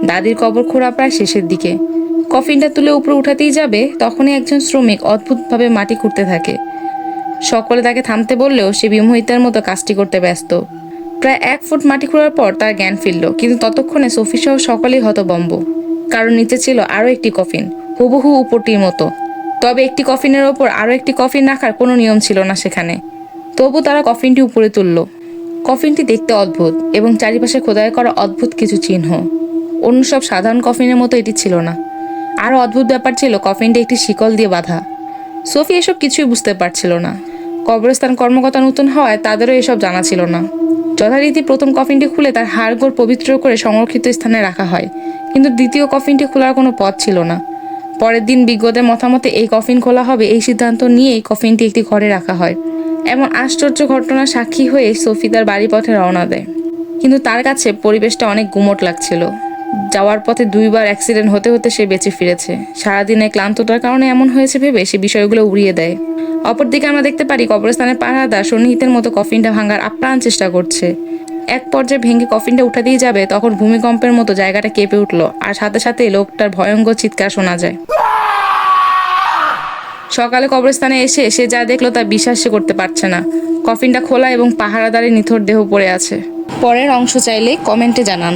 দাদির কবর খোঁড়া প্রায় শেষের দিকে। কফিনটা তুলে উপরে উঠাতেই যাবে, তখনই একজন শ্রমিক অদ্ভুতভাবে মাটি খুঁড়তে থাকে। সকলে তাকে থামতে বললেও সে বিমোহিতার মতো কাজটি করতে ব্যস্ত। প্রায় 1 ফুট মাটি খোঁড়ার পর তার জ্ঞান ফিরল, কিন্তু ততক্ষণে সোফি সহ সকলেই হতভম্ব। কারণ নিচে ছিল আরও একটি কফিন, হুবহু উপরটির মতো। তবে একটি কফিনের ওপর আরও একটি কফিন রাখার কোনো নিয়ম ছিল না সেখানে। তবু তারা কফিনটি উপরে তুলল। কফিনটি দেখতে অদ্ভুত এবং চারিপাশে খোদাই করা অদ্ভুত কিছু চিহ্ন। অন্য সব সাধারণ কফিনের মতো এটি ছিল না। আরও অদ্ভুত ব্যাপার ছিল, কফিনটি একটি শিকল দিয়ে বাঁধা। সোফি এসব কিছুই বুঝতে পারছিল না। কবরস্থান কর্মকর্তা নতুন হওয়ায় তাদেরও এসব জানা ছিল না। যথারীতি প্রথম কফিনটি খুলে তার হাড়গোড় পবিত্র করে সংরক্ষিত স্থানে রাখা হয়, কিন্তু দ্বিতীয় কফিনটি খোলার কোনো পথ ছিল না। পরের দিন বিজ্ঞদের মতামতে এই কফিন খোলা হবে, এই সিদ্ধান্ত নিয়েই কফিনটি একটি ঘরে রাখা হয়। এমন আশ্চর্য ঘটনার সাক্ষী হয়ে সোফি তার বাড়ি পথে রওনা দেয়। কিন্তু তার কাছে পরিবেশটা অনেক গুমোট লাগছিল। যাওয়ার পথে 2বার অ্যাক্সিডেন্ট হতে হতে সে বেঁচে ফিরেছে। সারাদিনে ক্লান্ততার কারণে এমন হয়েছে ভেবে সে বিষয়গুলো উড়িয়ে দেয়। অপরদিকে আমরা দেখতে পারি কবরস্থানের পাহারাদার সন্নিহিতের মতো কফিনটা ভাঙার আপ্রাণ চেষ্টা করছে। এক পর্যায়ে ভেঙে কফিনটা উঠা দিয়ে যাবে, তখন ভূমিকম্পের মতো জায়গাটা কেঁপে উঠল, আর সাথে সাথে লোকটার ভয়ঙ্কর চিৎকার শোনা যায়। সকালে কবরস্থানে এসে সে যা দেখলো তা বিশ্বাস সে করতে পারছে না। কফিনটা খোলা এবং পাহারাদারের নিথর দেহ পড়ে আছে। পরের অংশ চাইলে কমেন্টে জানান।